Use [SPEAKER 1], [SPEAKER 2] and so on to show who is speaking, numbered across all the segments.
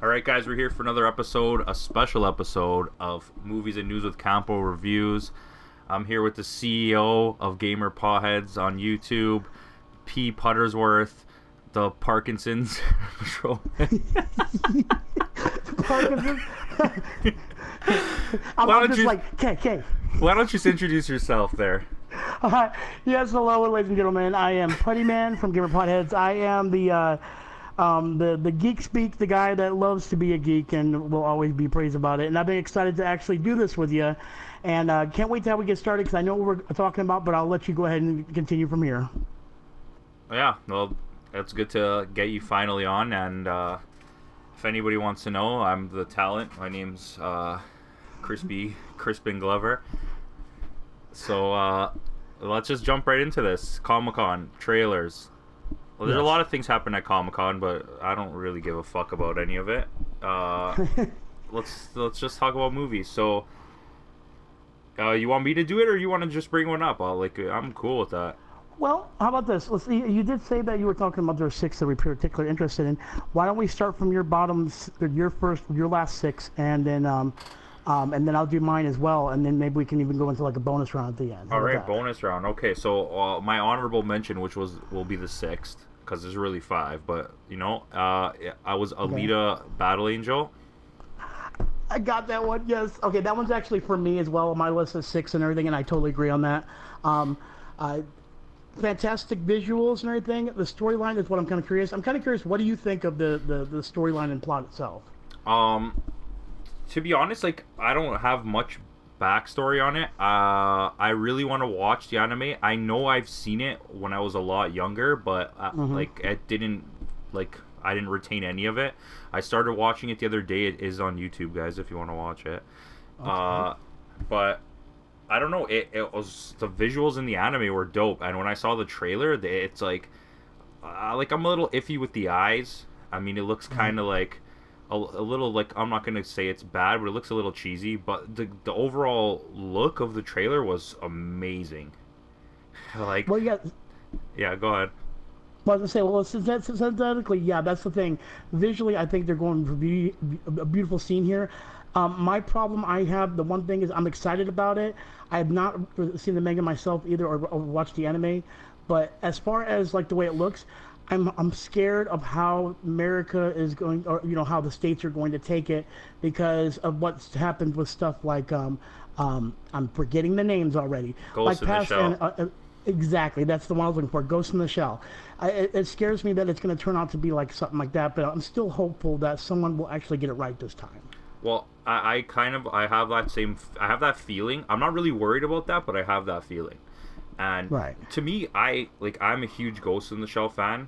[SPEAKER 1] All right, guys, we're here for another episode, a special episode of Movies and News with Campo Reviews. I'm here with the CEO of Gamer Pawheads on YouTube, P. Puttersworth, the Parkinson's patrolman.
[SPEAKER 2] Parkinson's? I'm just like, K.
[SPEAKER 1] Why don't you introduce yourself there?
[SPEAKER 2] Yes, hello, ladies and gentlemen. I am Putty Man from Gamer Potheads. I am the geek speak, the guy that loves to be a geek and will always be praised about it. And I've been excited to actually do this with you, and can't wait till we get started because I know what we're talking about. But I'll let you go ahead and continue from here.
[SPEAKER 1] Yeah, well, it's good to get you finally on. And if anybody wants to know, I'm the talent. My name's Crispin Glover. So let's just jump right into this. Comic-Con trailers. Well, there's a lot of things happen at Comic-Con, but I don't really give a fuck about any of it. Let's just talk about movies. So, you want me to do it, or you want to just bring one up? I'm cool with that.
[SPEAKER 2] Well, how about this? Let's see. You did say that you were talking about there are 6 that we're particularly interested in. Why don't we start from your bottoms, your last 6, and then I'll do mine as well, and then maybe we can even go into like a bonus round at the end.
[SPEAKER 1] All right, bonus round. Okay, so my honorable mention, which will be the 6th, because there's really 5, but I was Alita Battle Angel.
[SPEAKER 2] I got that one. Yes. Okay, that one's actually for me as well. My list is 6 and everything, and I totally agree on that. Fantastic visuals and everything. The storyline is what I'm kind of curious. I'm kind of curious. What do you think of the storyline and plot itself?
[SPEAKER 1] To be honest, I don't have much backstory on it. I really want to watch the anime. I know I've seen it when I was a lot younger, but it didn't I didn't retain any of it. I started watching it the other day. It is on YouTube, guys, if you want to watch it. Okay. But I don't know. It was, the visuals in the anime were dope, and when I saw the trailer, it's I'm a little iffy with the eyes. I mean, it looks kind of like a little, I'm not gonna say it's bad, but it looks a little cheesy. But the overall look of the trailer was amazing.
[SPEAKER 2] Well,
[SPEAKER 1] yeah, go ahead.
[SPEAKER 2] Well, I was gonna say, synthetically, yeah, that's the thing. Visually, I think they're going for a beautiful scene here. My problem I have, the one thing is I'm excited about it. I have not seen the manga myself either, or watched the anime. But as far as the way it looks, I'm scared of how America is going, or how the states are going to take it, because of what's happened with stuff like I'm forgetting the names already.
[SPEAKER 1] Ghost in the Shell.
[SPEAKER 2] Exactly, that's the one I was looking for. Ghost in the Shell. It scares me that it's going to turn out to be like something like that, but I'm still hopeful that someone will actually get it right this time.
[SPEAKER 1] Well, I have that feeling. I'm not really worried about that, but I have that feeling. And to me, I'm a huge Ghost in the Shell fan.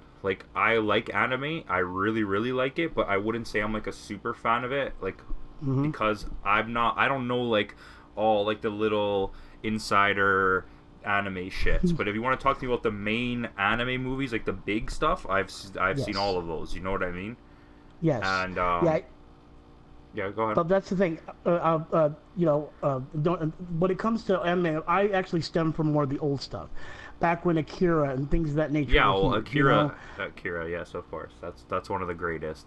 [SPEAKER 1] I like anime. I really, really like it, but I wouldn't say I'm a super fan of it. Because I don't know all the little insider anime shits. But if you want to talk to me about the main anime movies, the big stuff, I've seen all of those. You know what I mean?
[SPEAKER 2] Yes.
[SPEAKER 1] And yeah, go ahead.
[SPEAKER 2] But that's the thing. When it comes to anime, I actually stem from more of the old stuff, back when Akira and things of that nature.
[SPEAKER 1] Yeah, well, Akira, yes, of course. That's one of the greatest.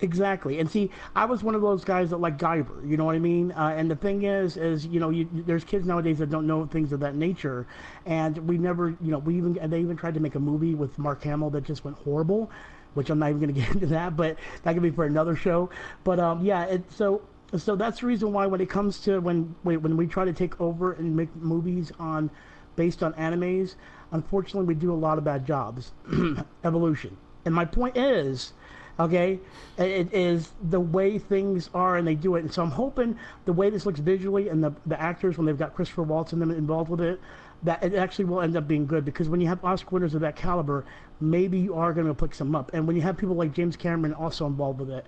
[SPEAKER 2] Exactly. And see, I was one of those guys that like Guyver, you know what I mean? And the thing is there's kids nowadays that don't know things of that nature, and we never, they even tried to make a movie with Mark Hamill that just went horrible, which I'm not even going to get into that, but that could be for another show. But so that's the reason why when it comes to when we try to take over and make movies based on animes, unfortunately we do a lot of bad jobs. Evolution. And my point is, okay, it is the way things are and they do it. And so I'm hoping the way this looks visually and the actors, when they've got Christopher Waltz and them involved with it, that it actually will end up being good, because when you have Oscar winners of that caliber, maybe you are going to pick some up. And when you have people like James Cameron also involved with it,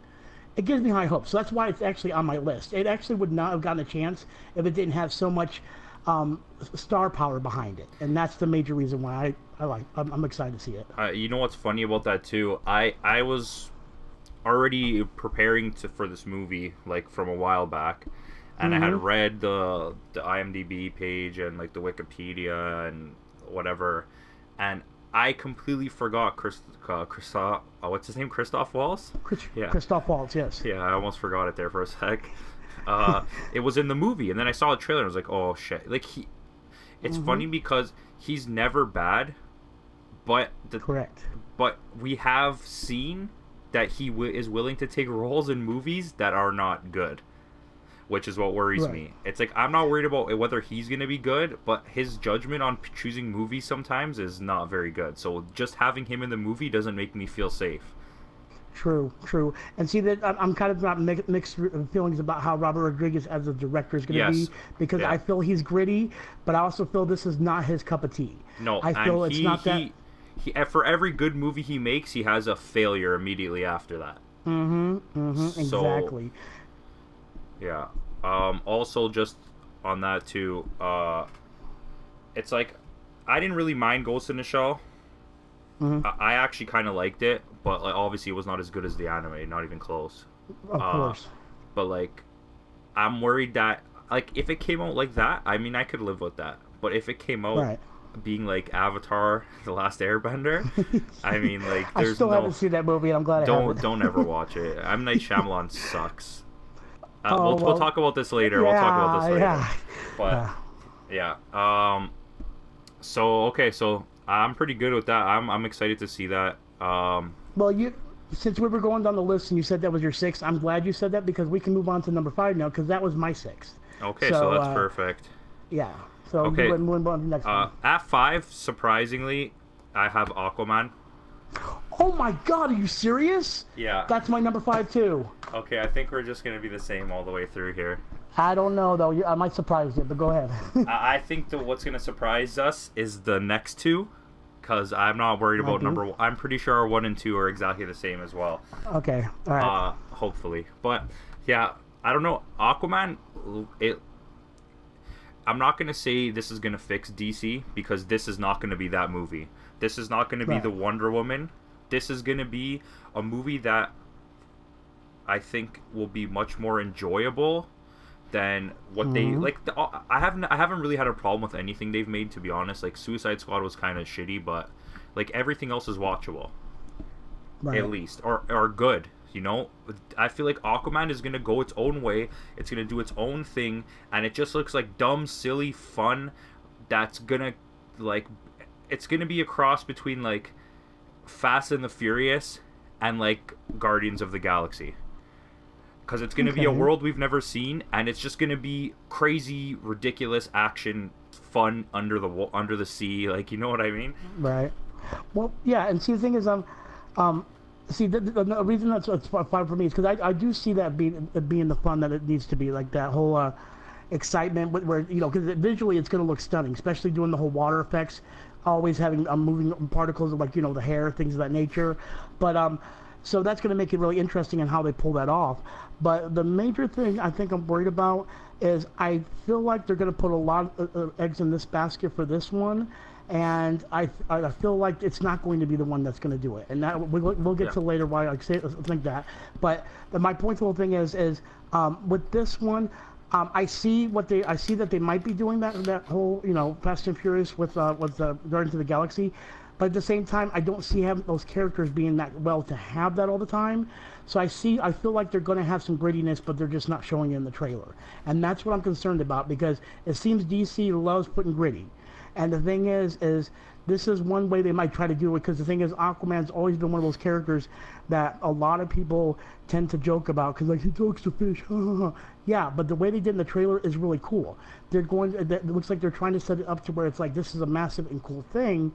[SPEAKER 2] it gives me high hopes. So that's why it's actually on my list. It actually would not have gotten a chance if it didn't have so much star power behind it. And that's the major reason why I'm excited to see it.
[SPEAKER 1] You know what's funny about that too? I was already preparing for this movie from a while back, and I had read the IMDb page and the Wikipedia and whatever, and I completely forgot what's his name? Christoph Waltz? Yeah.
[SPEAKER 2] Christoph Waltz, yes.
[SPEAKER 1] Yeah, I almost forgot it there for a sec. It was in the movie, and then I saw a trailer and I was like, oh shit. Like, it's funny because he's never bad, but
[SPEAKER 2] Correct.
[SPEAKER 1] But we have seen that he is willing to take roles in movies that are not good, which is what worries me. It's like, I'm not worried about whether he's going to be good, but his judgment on choosing movies sometimes is not very good. So just having him in the movie doesn't make me feel safe.
[SPEAKER 2] True. And see, that I'm kind of not mixed feelings about how Robert Rodriguez as a director is going to be, because I feel he's gritty, but I also feel this is not his cup of tea.
[SPEAKER 1] No,
[SPEAKER 2] I feel it's not that.
[SPEAKER 1] For every good movie he makes, he has a failure immediately after that.
[SPEAKER 2] Exactly.
[SPEAKER 1] Yeah. Also, just on that too, it's like, I didn't really mind Ghost in the Shell. I actually kind of liked it, but like, obviously it was not as good as the anime, not even close.
[SPEAKER 2] Of course.
[SPEAKER 1] But like, I'm worried that, like, if it came out like that, I mean, I could live with that. But if it came out being like Avatar: The Last Airbender, I mean, like, there's
[SPEAKER 2] I still haven't seen that movie, and I'm glad I haven't.
[SPEAKER 1] Don't ever watch it. M. Night Shyamalan sucks. We'll talk about this later. We'll talk about this later. But yeah. So I'm pretty good with that. I'm excited to see that.
[SPEAKER 2] Well, since we were going down the list and you said that was your sixth, I'm glad you said that, because we can move on to number 5 now, because that was my sixth.
[SPEAKER 1] Okay, so that's perfect.
[SPEAKER 2] Yeah. So
[SPEAKER 1] okay.
[SPEAKER 2] Move on to the next one.
[SPEAKER 1] At 5, surprisingly, I have Aquaman.
[SPEAKER 2] Oh my God, are you serious?
[SPEAKER 1] Yeah.
[SPEAKER 2] That's my number 5 too.
[SPEAKER 1] Okay, I think we're just gonna be the same all the way through here.
[SPEAKER 2] I don't know though. I might surprise you, but go ahead.
[SPEAKER 1] I think that what's gonna surprise us is the next two, because I'm not worried about number 1. I'm pretty sure our 1 and 2 are exactly the same as well.
[SPEAKER 2] Okay. All right.
[SPEAKER 1] Hopefully, but yeah, I don't know. Aquaman. I'm not gonna say this is gonna fix DC, because this is not gonna be that movie. This is not gonna be the Wonder Woman. This is gonna be a movie that I think will be much more enjoyable than what they like. I haven't really had a problem with anything they've made, to be honest. Like, Suicide Squad was kind of shitty, but like, everything else is watchable, at least, or good. You know, I feel like Aquaman is gonna go its own way. It's gonna do its own thing, and it just looks like dumb, silly fun. That's gonna, like, it's gonna be a cross between like Fast and the Furious and like Guardians of the Galaxy. Because it's going to be a world we've never seen, and it's just going to be crazy, ridiculous action, fun under the sea. Like, you know what I mean?
[SPEAKER 2] Right. Well, yeah, and see, the thing is, see, the reason that's 5 for me is because I do see that being the fun that it needs to be, like that whole excitement, where, you know, because visually it's going to look stunning, especially doing the whole water effects, always having moving particles of, like, you know, the hair, things of that nature. But so that's going to make it really interesting in how they pull that off. But the major thing I think I'm worried about is I feel like they're going to put a lot of eggs in this basket for this one, and I feel like it's not going to be the one that's going to do it. And that we'll get to later why I think that. But my point to the whole thing is with this one, I see that they might be doing that whole, you know, Fast and Furious with Guardians of the Galaxy. But at the same time, I don't see those characters being that well to have that all the time. So I feel like they're going to have some grittiness, but they're just not showing it in the trailer. And that's what I'm concerned about, because it seems DC loves putting gritty. And the thing is this is one way they might try to do it, because the thing is, Aquaman's always been one of those characters that a lot of people tend to joke about, because, like, he talks to fish. Yeah, but the way they did in the trailer is really cool. It looks like they're trying to set it up to where it's like, this is a massive and cool thing.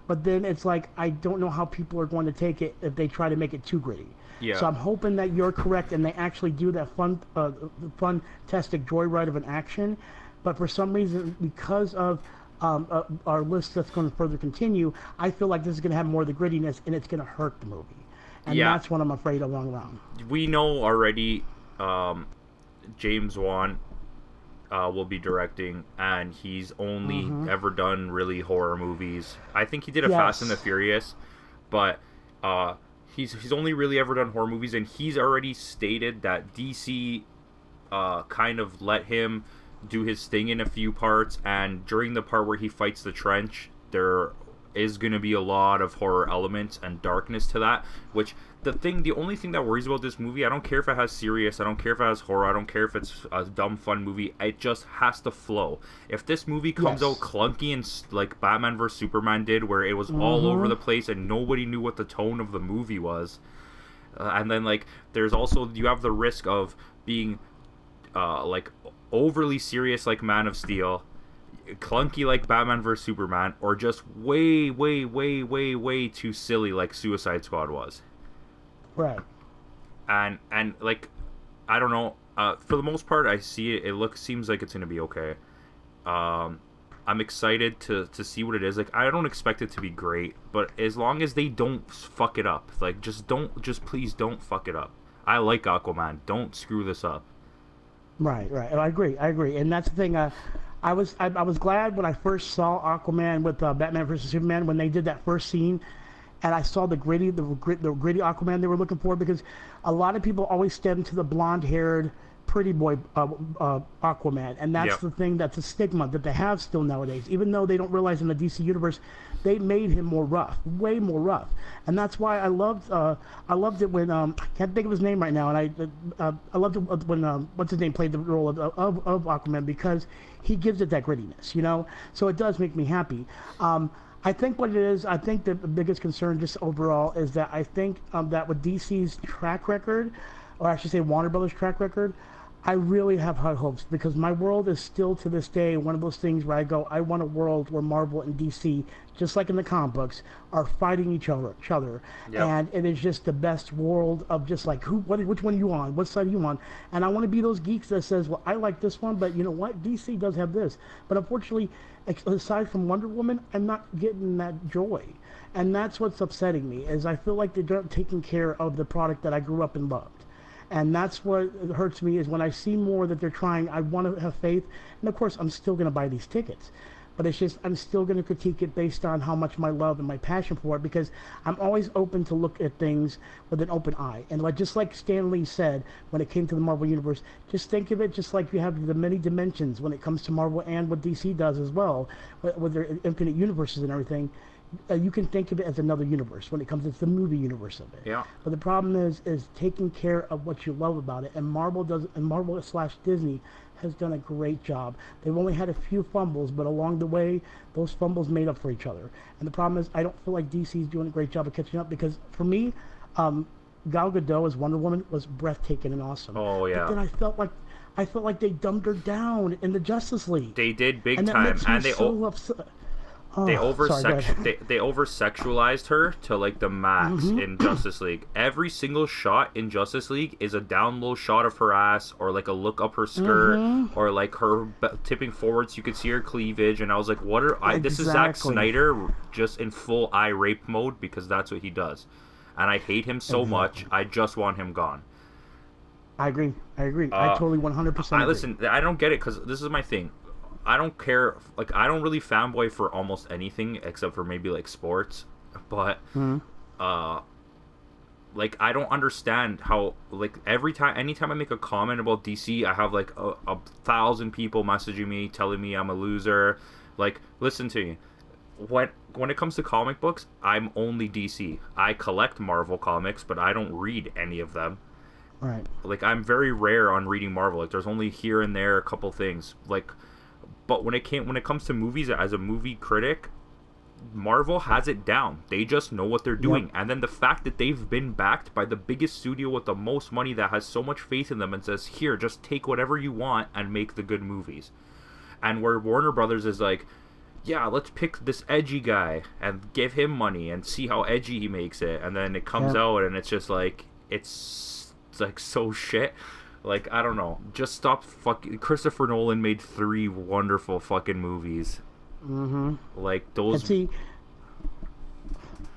[SPEAKER 2] But then it's like, I don't know how people are going to take it if they try to make it too gritty. Yeah. So I'm hoping that you're correct and they actually do that fun-tastic joyride of an action. But for some reason, because of our list that's going to further continue, I feel like this is going to have more of the grittiness, and it's going to hurt the movie. And that's what I'm afraid of long run.
[SPEAKER 1] We know already James Wan will be directing, and he's only ever done really horror movies. I think he did a Fast and the Furious, but he's only really ever done horror movies, and he's already stated that DC kind of let him do his thing in a few parts, and during the part where he fights the trench, is going to be a lot of horror elements and darkness to that, which the only thing that worries about this movie, I don't care if it has serious, I don't care if it has horror, I don't care if it's a dumb fun movie, it just has to flow. If this movie comes out clunky and like Batman vs Superman did, where it was all over the place and nobody knew what the tone of the movie was, and then like there's also, you have the risk of being like overly serious like Man of Steel, clunky like Batman vs Superman, or just way too silly like Suicide Squad was.
[SPEAKER 2] Right.
[SPEAKER 1] And like, I don't know. For the most part, I see it. Seems like it's gonna be okay. I'm excited to see what it is. Like, I don't expect it to be great, but as long as they don't fuck it up, like, just please don't fuck it up. I like Aquaman. Don't screw this up.
[SPEAKER 2] Right. I agree. And that's the thing. I was glad when I first saw Aquaman with Batman vs Superman, when they did that first scene, and I saw the gritty Aquaman they were looking for, because a lot of people always stem to the blonde-haired pretty boy Aquaman, and that's the thing, that's a stigma that they have still nowadays, even though they don't realize in the DC universe they made him more rough, way more rough. And that's why I loved it when I can't think of his name right now, and I loved it when what's his name played the role of Aquaman, because he gives it that grittiness, you know. So it does make me happy. I think what it is, I think the biggest concern just overall is that I think that with DC's track record, or I should say Warner Brothers' track record, I really have high hopes, because my world is still to this day one of those things where I go, I want a world where Marvel and DC, just like in the comic books, are fighting each other. Yep. And it is just the best world of just like, which one are you on? What side are you on? And I want to be those geeks that says, well, I like this one, but you know what? DC does have this. But unfortunately, aside from Wonder Woman, I'm not getting that joy. And that's what's upsetting me, is I feel like they're not taking care of the product that I grew up and loved. And that's what hurts me, is when I see more that they're trying, I want to have faith. And of course, I'm still going to buy these tickets. But it's just, I'm still going to critique it based on how much my love and my passion for it, because I'm always open to look at things with an open eye. And just like Stan Lee said when it came to the Marvel Universe, just think of it just like you have the many dimensions when it comes to Marvel, and what DC does as well, with their infinite universes and everything. You can think of it as another universe when it comes to the movie universe of it.
[SPEAKER 1] Yeah.
[SPEAKER 2] But the problem is taking care of what you love about it, and Marvel/Disney has done a great job. They've only had a few fumbles, but along the way, those fumbles made up for each other. And the problem is, I don't feel like DC is doing a great job of catching up, because for me, Gal Gadot as Wonder Woman was breathtaking and awesome.
[SPEAKER 1] Oh yeah.
[SPEAKER 2] But then I felt like they dumbed her down in the Justice League.
[SPEAKER 1] They did big time, and they
[SPEAKER 2] upset.
[SPEAKER 1] They over-sexualized her to like the max in Justice League. Every single shot in Justice League is a down low shot of her ass, or like a look up her skirt, or like her tipping forward so you could see her cleavage. And I was like, "What are This is Zack Snyder just in full eye rape mode, because that's what he does." And I hate him so much. I just want him gone.
[SPEAKER 2] I agree. I totally 100% agree.
[SPEAKER 1] Listen, I don't get it, because this is my thing. I don't care, like, I don't really fanboy for almost anything except for maybe like sports, but like, I don't understand how, like, anytime I make a comment about DC, I have like a 1,000 people messaging me telling me I'm a loser. Like, listen to me, when it comes to comic books, I'm only DC. I collect Marvel comics, but I don't read any of them.
[SPEAKER 2] Right.
[SPEAKER 1] Like, I'm very rare on reading Marvel. Like, there's only here and there a couple things, like. But when it comes to movies, as a movie critic, Marvel has it down. They just know what they're doing. Yep. And then the fact that they've been backed by the biggest studio with the most money, that has so much faith in them and says, here, just take whatever you want and make the good movies. And where Warner Brothers is like, yeah, let's pick this edgy guy and give him money and see how edgy he makes it. And then it comes out and it's just like, it's like so shit. Like, I don't know. Just stop fucking... Christopher Nolan made 3 wonderful fucking movies. Like, those...
[SPEAKER 2] And see...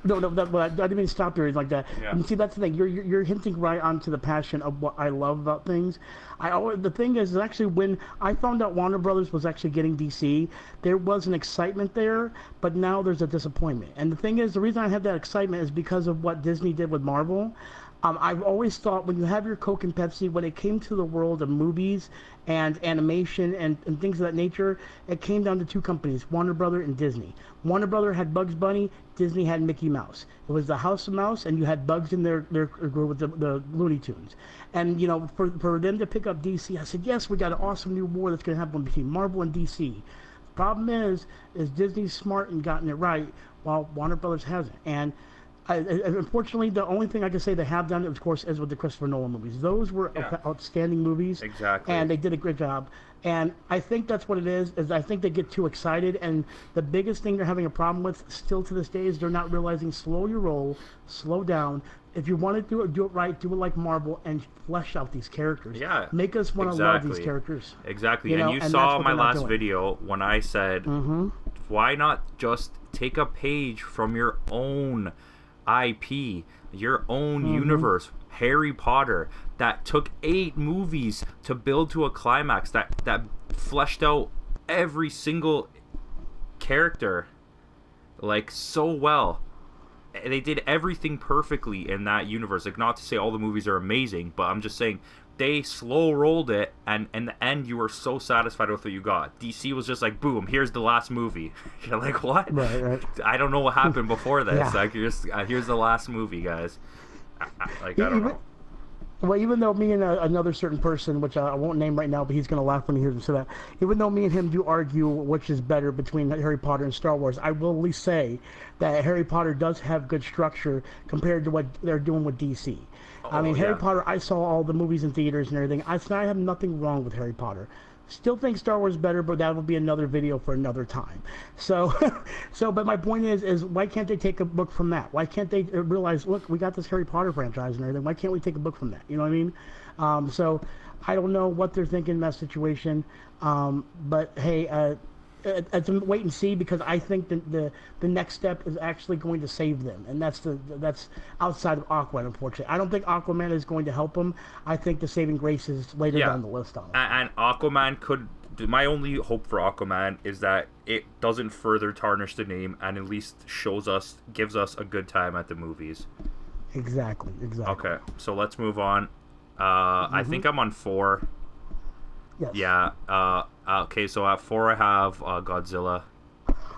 [SPEAKER 2] No, I didn't mean to stop there like that. Yeah. And see, that's the thing. You're hinting right onto the passion of what I love about things. The thing is actually, when I found out Warner Brothers was actually getting DC, there was an excitement there, but now there's a disappointment. And the thing is, the reason I have that excitement is because of what Disney did with Marvel. I've always thought when you have your Coke and Pepsi, when it came to the world of movies and animation and things of that nature, it came down to two companies, Warner Brother and Disney. Warner Brother had Bugs Bunny, Disney had Mickey Mouse. It was the House of Mouse, and you had Bugs in their group with the Looney Tunes. And, you know, for them to pick up DC, I said, yes, we got an awesome new war that's going to happen between Marvel and DC. Problem is Disney's smart and gotten it right, while Warner Brothers hasn't. And unfortunately, the only thing I can say they have done, of course, is with the Christopher Nolan movies. Those were outstanding movies.
[SPEAKER 1] Exactly.
[SPEAKER 2] And they did a great job. And I think that's what it is I think they get too excited. And the biggest thing they're having a problem with still to this day is they're not realizing slow your roll, slow down. If you want to do it right, do it like Marvel and flesh out these characters.
[SPEAKER 1] Yeah.
[SPEAKER 2] Make us want to love these characters.
[SPEAKER 1] Exactly. And you saw my last video when I said, why not just take a page from your own IP, your own universe? Harry Potter, that took 8 movies to build to a climax, that fleshed out every single character like so well. They did everything perfectly in that universe. Like, not to say all the movies are amazing, but I'm just saying they slow rolled it, and in the end you were so satisfied with what you got. DC was just like, boom, here's the last movie. You're like, what?
[SPEAKER 2] Right.
[SPEAKER 1] I don't know what happened before this.
[SPEAKER 2] Yeah.
[SPEAKER 1] Like, here's the last movie, guys. I don't know.
[SPEAKER 2] Well, even though me and another certain person, which I won't name right now, but he's going to laugh when he hears me say that, even though me and him do argue which is better between Harry Potter and Star Wars, I will at least say that Harry Potter does have good structure compared to what they're doing with DC. Harry Potter, I saw all the movies in theaters and everything. I have nothing wrong with Harry Potter. Still think Star Wars is better, but that will be another video for another time. So, but my point is why can't they take a book from that? Why can't they realize, look, we got this Harry Potter franchise and everything. Why can't we take a book from that? You know what I mean? So I don't know what they're thinking in that situation. But hey, it's a wait and see, because I think the next step is actually going to save them, and that's outside of Aquaman. Unfortunately, I don't think Aquaman is going to help them. I think the saving grace is later down the list on it.
[SPEAKER 1] And Aquaman could. My only hope for Aquaman is that it doesn't further tarnish the name, and at least gives us a good time at the movies.
[SPEAKER 2] Exactly.
[SPEAKER 1] Okay, so let's move on. I think I'm on 4.
[SPEAKER 2] Yes.
[SPEAKER 1] Yeah. Okay, so at 4 I have Godzilla.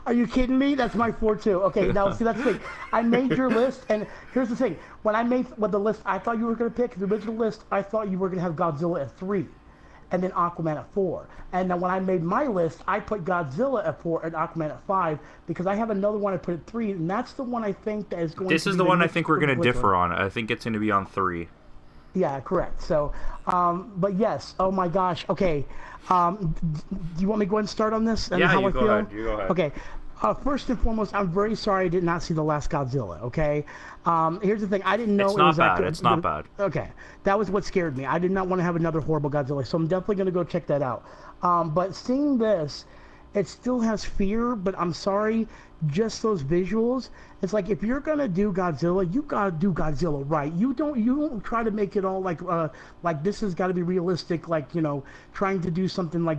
[SPEAKER 2] Are you kidding me? That's my 4 too. Okay, now see, that's the thing. I made your list, and here's the thing. When I made the list, I thought you were going to pick the original list. I thought you were going to have Godzilla at 3, and then Aquaman at 4. And then when I made my list, I put Godzilla at 4 and Aquaman at 5, because I have another one I put at 3, and that's the one I think that is going.
[SPEAKER 1] This is the one I think we're going to differ on. I think it's going to be on 3.
[SPEAKER 2] Yeah, correct. So, but yes. Oh my gosh. Okay. Do you want me to go ahead and start on this? And how I feel?
[SPEAKER 1] Ahead. You go ahead.
[SPEAKER 2] Okay. First and foremost, I'm very sorry I did not see the last Godzilla. Okay. Here's the thing. I didn't know
[SPEAKER 1] it's
[SPEAKER 2] it
[SPEAKER 1] not
[SPEAKER 2] was
[SPEAKER 1] bad.
[SPEAKER 2] that good.
[SPEAKER 1] It's not bad.
[SPEAKER 2] Okay. That was what scared me. I did not want to have another horrible Godzilla, so I'm definitely going to go check that out. But seeing this, it still has fear. But I'm sorry. Just those visuals. It's like, if you're gonna do Godzilla, you gotta do Godzilla right. You don't try to make it all like this has got to be realistic. Like, trying to do something like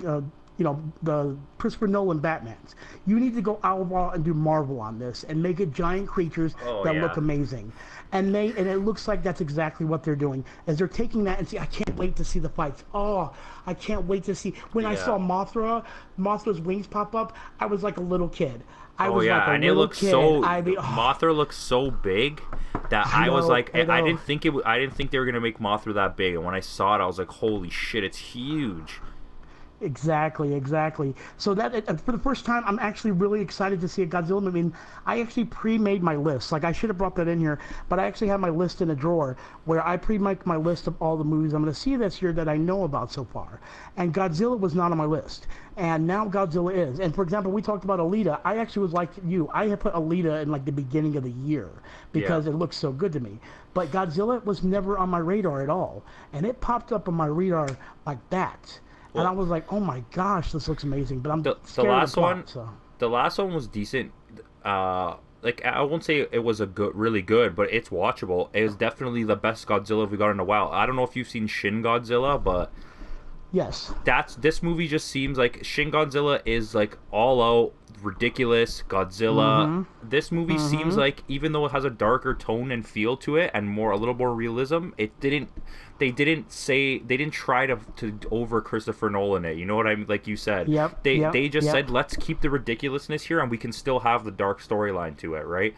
[SPEAKER 2] the Christopher Nolan Batmans. You need to go out and do Marvel on this and make it giant creatures that look amazing. And it looks like that's exactly what they're doing. As they're taking that, and see, I can't wait to see the fights. Oh, I can't wait to see. When I saw Mothra's wings pop up, I was like a little kid. I was like a little kid.
[SPEAKER 1] Mothra looks so big that I was like, I didn't think they were gonna make Mothra that big. And when I saw it, I was like, holy shit, it's huge.
[SPEAKER 2] Exactly. So that for the first time, I'm actually really excited to see a Godzilla movie. I mean, I actually pre-made my list. Like, I should have brought that in here, but I actually have my list in a drawer where I pre-made my list of all the movies I'm going to see this year that I know about so far. And Godzilla was not on my list, and now Godzilla is. And for example, we talked about Alita. I actually was like you. I had put Alita in like the beginning of the year because it looked so good to me. But Godzilla was never on my radar at all, and it popped up on my radar like that. And I was like, "Oh my gosh, this looks amazing!" But I'm scared of the plot, so.
[SPEAKER 1] The last one was decent. Like, I won't say it was really good, but it's watchable. It was definitely the best Godzilla we got in a while. I don't know if you've seen Shin Godzilla, but
[SPEAKER 2] Yes.
[SPEAKER 1] This movie just seems like Shin Godzilla is like all out ridiculous Godzilla. This movie seems like, even though it has a darker tone and feel to it and a little more realism, they didn't try to over Christopher Nolan it. You know what I mean? Like you said, they just said, let's keep the ridiculousness here and we can still have the dark storyline to it, right?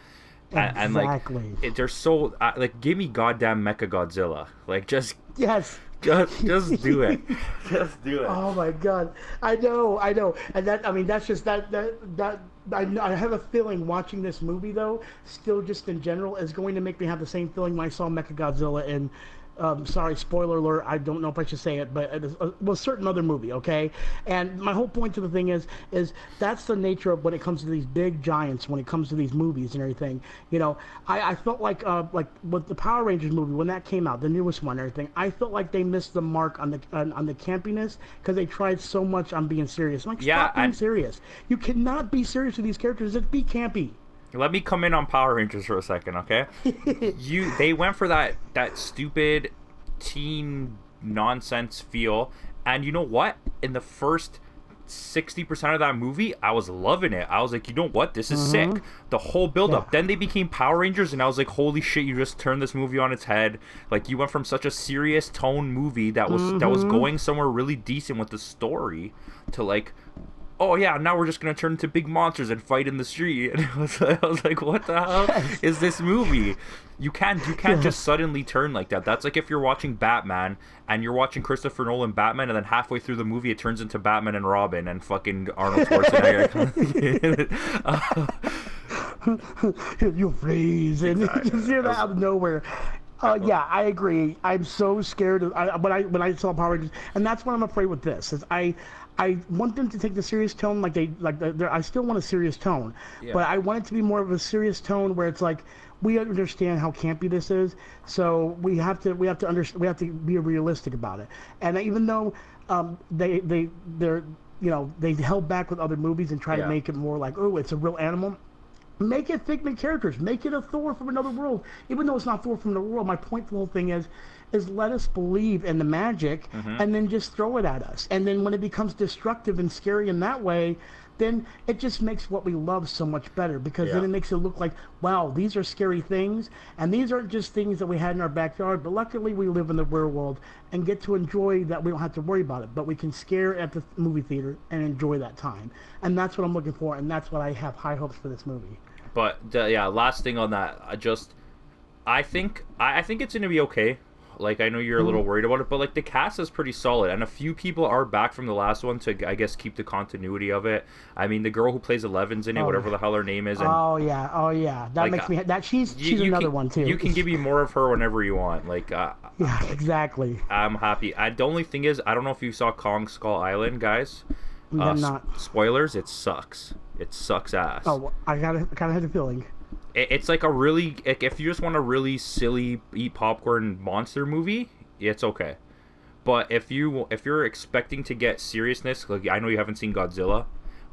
[SPEAKER 2] Exactly.
[SPEAKER 1] And like they're so like, give me goddamn Mecha Godzilla, like just
[SPEAKER 2] yes.
[SPEAKER 1] Just do it. Just do it.
[SPEAKER 2] Oh my god, I know, and that's just that. I have a feeling watching this movie though, still just in general, is going to make me have the same feeling when I saw Mechagodzilla in. Sorry, spoiler alert. I don't know if I should say it, but it is a certain other movie. Okay, and my whole point to the thing is that's the nature of when it comes to these big giants. When it comes to these movies and everything, you know, I felt like with the Power Rangers movie when that came out, the newest one, and everything. I felt like they missed the mark on the campiness because they tried so much on being serious. I'm like, stop being serious. You cannot be serious with these characters. Just be campy.
[SPEAKER 1] Let me come in on Power Rangers for a second, okay? They went for that stupid teen nonsense feel, and you know what? In the first 60% of that movie, I was loving it. I was like, you know what? This is sick. The whole build up. Then they became Power Rangers, and I was like, holy shit! You just turned this movie on its head. Like, you went from such a serious tone movie that was going somewhere really decent with the story to like, oh yeah, now we're just gonna turn into big monsters and fight in the street. And I was like, what the hell is this movie? You can't just suddenly turn like that. That's like if you're watching Batman and you're watching Christopher Nolan Batman, and then halfway through the movie it turns into Batman and Robin and fucking Arnold Schwarzenegger.
[SPEAKER 2] You freeze, and you just hear that out of nowhere. Yeah, I agree. I'm so scared when I saw Power Rangers, and that's what I'm afraid with this. Is I want them to take the serious tone, I still want a serious tone, but I want it to be more of a serious tone where it's like, we understand how campy this is, so we have to be realistic about it. And even though they're they held back with other movies and try to make it more like, oh, it's a real animal. Make it Figment characters. Make it a Thor from another world. Even though it's not Thor from another world, my point for the whole thing is let us believe in the magic and then just throw it at us. And then when it becomes destructive and scary in that way, then it just makes what we love so much better, because then it makes it look like, wow, these are scary things, and these aren't just things that we had in our backyard, but luckily we live in the real world and get to enjoy that. We don't have to worry about it, but we can scare at the movie theater and enjoy that time. And that's what I'm looking for, and that's what I have high hopes for this movie.
[SPEAKER 1] But last thing on that, I think it's gonna be okay. Like, I know you're a little worried about it, but like, the cast is pretty solid, and a few people are back from the last one to, I guess, keep the continuity of it. I mean, the girl who plays Eleven's in it, whatever the hell her name is. And,
[SPEAKER 2] oh yeah, that makes me she's another one too.
[SPEAKER 1] You can give me more of her whenever you want. Like,
[SPEAKER 2] yeah, exactly.
[SPEAKER 1] I'm happy. The only thing is, I don't know if you saw Kong Skull Island, guys.
[SPEAKER 2] I'm not.
[SPEAKER 1] Spoilers. It sucks. It sucks ass.
[SPEAKER 2] Oh, I kind of had a feeling.
[SPEAKER 1] It's like a really, like, if you just want a really silly eat popcorn monster movie, it's okay. But if you're expecting to get seriousness, like, I know you haven't seen Godzilla,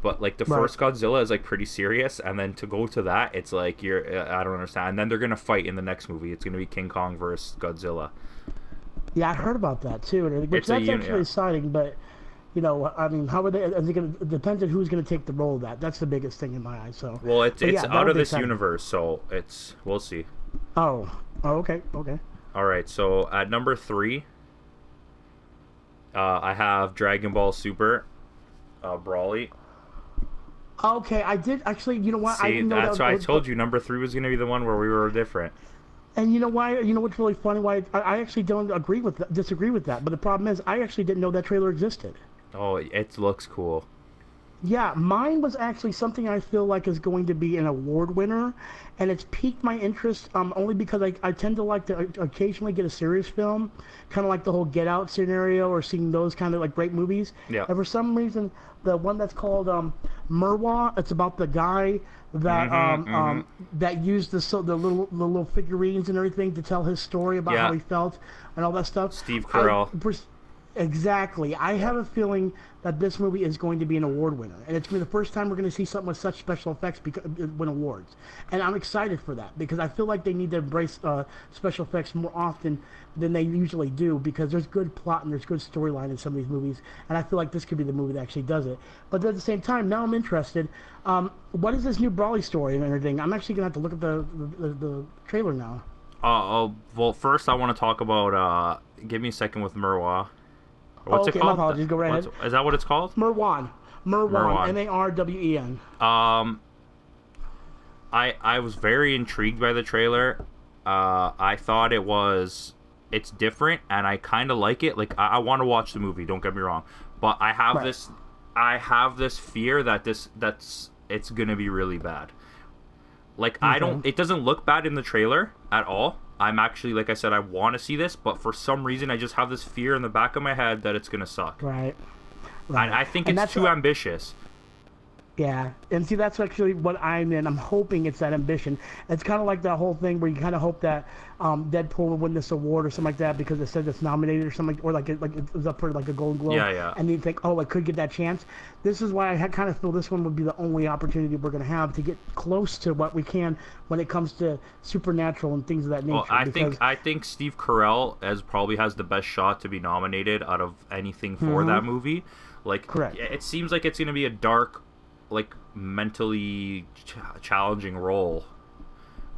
[SPEAKER 1] but like the first Godzilla is like pretty serious, and then to go to that, it's like I don't understand. And then they're gonna fight in the next movie. It's gonna be King Kong versus Godzilla.
[SPEAKER 2] Yeah, I heard about that too, which that's actually exciting, but. I mean, how are they? It depends on who's going to take the role of that. That's the biggest thing in my eyes. So.
[SPEAKER 1] Well, it's out of this universe, so we'll see.
[SPEAKER 2] Oh, okay.
[SPEAKER 1] All right, so at number 3, I have Dragon Ball Super, Broly.
[SPEAKER 2] Okay, I did actually. You know what?
[SPEAKER 1] See,
[SPEAKER 2] I didn't know
[SPEAKER 1] that's why I told you number 3 was going to be the one where we were different.
[SPEAKER 2] And you know why? You know what's really funny? Why I actually don't disagree with that. But the problem is, I actually didn't know that trailer existed.
[SPEAKER 1] Oh, it looks cool.
[SPEAKER 2] Yeah, mine was actually something I feel like is going to be an award winner, and it's piqued my interest only because I tend to like to occasionally get a serious film, kind of like the whole Get Out scenario or seeing those kind of like great movies.
[SPEAKER 1] Yeah.
[SPEAKER 2] And for some reason, the one that's called Merwa, it's about the guy that that used the little figurines and everything to tell his story about how he felt and all that stuff.
[SPEAKER 1] Steve Carell.
[SPEAKER 2] Exactly. I have a feeling that this movie is going to be an award winner, and it's going to be the first time we're going to see something with such special effects win awards. And I'm excited for that because I feel like they need to embrace special effects more often than they usually do because there's good plot and there's good storyline in some of these movies, and I feel like this could be the movie that actually does it. But at the same time, now I'm interested. What is this new Brawley story and everything? I'm actually going to have to look at the trailer now.
[SPEAKER 1] Well, first I want to talk about. Give me a second with Merwa. What's
[SPEAKER 2] okay,
[SPEAKER 1] it called?
[SPEAKER 2] My apologies. Go right ahead.
[SPEAKER 1] Is that what it's called?
[SPEAKER 2] Merwan. Marwen.
[SPEAKER 1] I was very intrigued by the trailer. I thought it's different, and I kind of like it. Like I want to watch the movie. Don't get me wrong, but I have this fear that it's gonna be really bad. Like
[SPEAKER 2] Okay.
[SPEAKER 1] it doesn't look bad in the trailer at all. I'm actually, like I said, I want to see this, but for some reason I just have this fear in the back of my head that it's gonna suck.
[SPEAKER 2] Right.
[SPEAKER 1] I think
[SPEAKER 2] And
[SPEAKER 1] it's too ambitious.
[SPEAKER 2] Yeah, and see, that's actually what I'm in. I'm hoping it's that ambition. It's kind of like that whole thing where you kind of hope that Deadpool will win this award or something like that because it says it's nominated or something, or like it was up for like a Golden Globe.
[SPEAKER 1] Yeah.
[SPEAKER 2] And you think, oh, I could get that chance. This is why I kind of feel this one would be the only opportunity we're going to have to get close to what we can when it comes to supernatural and things of that nature.
[SPEAKER 1] Well, I think Steve Carell probably has the best shot to be nominated out of anything for that movie. Like,
[SPEAKER 2] Correct.
[SPEAKER 1] It seems like it's going to be a dark, like mentally challenging role,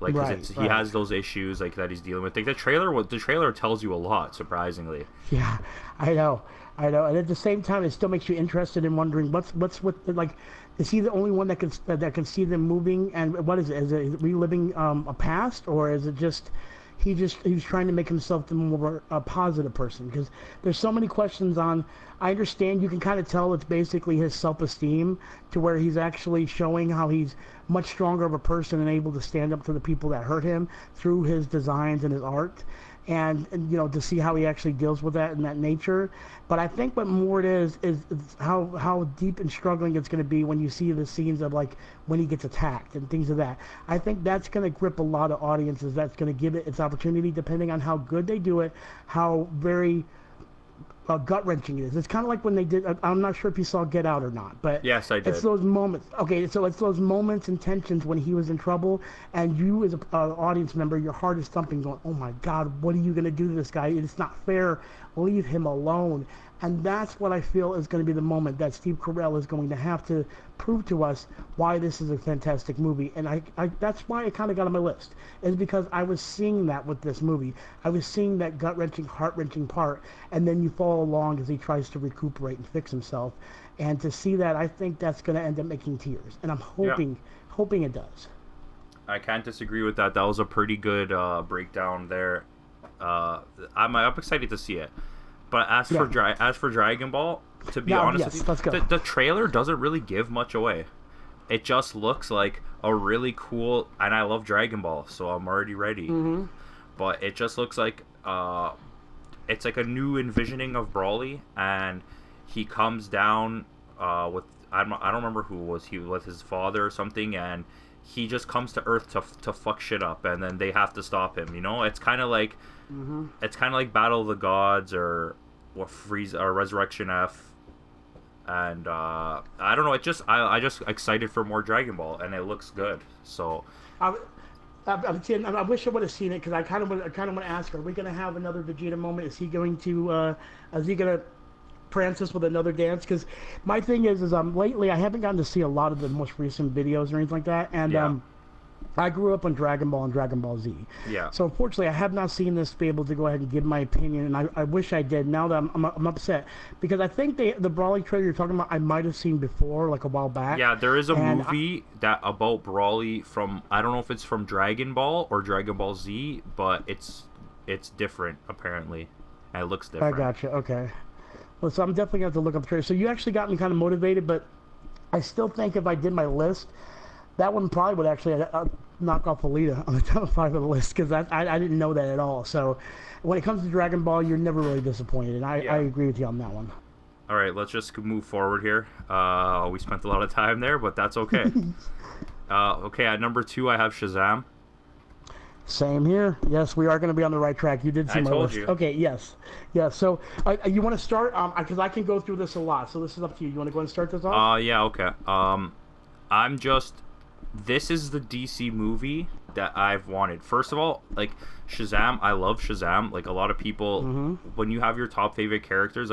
[SPEAKER 1] like because he has those issues like that he's dealing with. Like the trailer tells you a lot, surprisingly.
[SPEAKER 2] Yeah, I know, and at the same time, it still makes you interested in wondering what's with like. Is he the only one that can see them moving? And what is it? Is it reliving a past, or is it just he's trying to make himself the more positive person? Because there's so many questions on. I understand you can kind of tell it's basically his self-esteem to where he's actually showing how he's much stronger of a person and able to stand up to the people that hurt him through his designs and his art. And you know, to see how he actually deals with that and that nature. But I think what more it is how deep and struggling it's going to be when you see the scenes of like when he gets attacked and things of that. I think that's going to grip a lot of audiences. That's going to give it its opportunity, depending on how good they do it, how very gut-wrenching it is. It's kind of like when they did, I'm not sure if you saw Get Out or not, but
[SPEAKER 1] Yes, I did.
[SPEAKER 2] it's those moments. Okay, so it's those moments and tensions when he was in trouble, and you as an audience member, your heart is thumping, going, oh my God, what are you going to do to this guy? It's not fair. Leave him alone. And that's what I feel is going to be the moment that Steve Carell is going to have to prove to us why this is a fantastic movie. And I that's why it kind of got on my list, is because I was seeing that with this movie. I was seeing that gut-wrenching, heart-wrenching part, and then you follow along as he tries to recuperate and fix himself. And to see that, I think that's going to end up making tears. And I'm hoping it does.
[SPEAKER 1] I can't disagree with that. That was a pretty good breakdown there. I'm excited to see it. But as for Dragon Ball, to be honest with you, the trailer doesn't really give much away. It just looks like a really cool, and I love Dragon Ball, so I'm already ready.
[SPEAKER 2] Mm-hmm.
[SPEAKER 1] But it just looks like it's like a new envisioning of Brawly, and he comes down with I don't remember who was he with his father or something, and he just comes to Earth to fuck shit up, and then they have to stop him. You know, it's kind of like.
[SPEAKER 2] Mm-hmm.
[SPEAKER 1] It's kind of like Battle of the Gods or Frieza or Resurrection F, and I don't know. It just I just excited for more Dragon Ball, and it looks good. So
[SPEAKER 2] I wish I would have seen it because I kind of want to ask her. Are we going to have another Vegeta moment? Is he going to prance us with another dance? Because my thing is lately I haven't gotten to see a lot of the most recent videos or anything like that, and I grew up on Dragon Ball and Dragon Ball Z.
[SPEAKER 1] Yeah.
[SPEAKER 2] So unfortunately, I have not seen this be able to go ahead and give my opinion, and I wish I did. Now that I'm upset because I think the Brawly trailer you're talking about I might have seen before, like a while back.
[SPEAKER 1] Yeah, there is a movie that about Brawly from I don't know if it's from Dragon Ball or Dragon Ball Z, but it's different apparently, and it looks different.
[SPEAKER 2] I gotcha. Okay. Well, so I'm definitely gonna have to look up the trailer. So you actually got me kind of motivated, but I still think if I did my list, that one probably would actually knock off Alita on the top 5 of the list because I didn't know that at all. So when it comes to Dragon Ball, you're never really disappointed, and I agree with you on that one.
[SPEAKER 1] All right, let's just move forward here. We spent a lot of time there, but that's okay. Okay, at number 2, I have Shazam.
[SPEAKER 2] Same here. Yes, we are going to be on the right track. You did see
[SPEAKER 1] I
[SPEAKER 2] my
[SPEAKER 1] told
[SPEAKER 2] list.
[SPEAKER 1] you.
[SPEAKER 2] Okay, yes. Yeah, so you want to start? Because I can go through this a lot, so this is up to you. You want to go and start this off?
[SPEAKER 1] Yeah, okay. I'm just this is the DC movie that I've wanted. First of all, like Shazam, I love Shazam. Like a lot of people when you have your top favorite characters,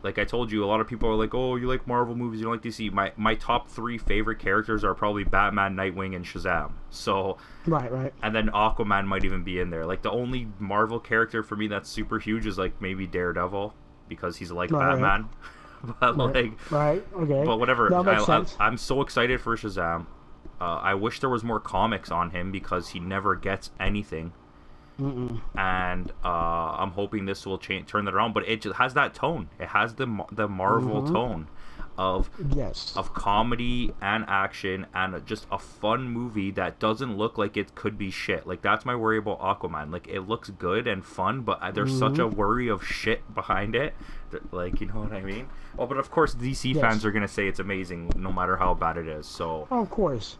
[SPEAKER 1] like I told you, a lot of people are like, "Oh, you like Marvel movies, you don't like DC." My top 3 favorite characters are probably Batman, Nightwing, and Shazam. So,
[SPEAKER 2] Right.
[SPEAKER 1] and then Aquaman might even be in there. Like the only Marvel character for me that's super huge is like maybe Daredevil because he's like
[SPEAKER 2] Right.
[SPEAKER 1] Batman. But like,
[SPEAKER 2] Right. Okay.
[SPEAKER 1] but whatever.
[SPEAKER 2] That makes sense.
[SPEAKER 1] I'm so excited for Shazam. I wish there was more comics on him because he never gets anything. And I'm hoping this will turn that around. But it just has that tone. It has the Marvel tone of
[SPEAKER 2] Yes.
[SPEAKER 1] comedy and action and just a fun movie that doesn't look like it could be shit. Like that's my worry about Aquaman. Like it looks good and fun, but there's such a worry of shit behind it. Like, you know what I mean? Oh, but of course DC fans are gonna say it's amazing no matter how bad it is. So
[SPEAKER 2] Oh, of course.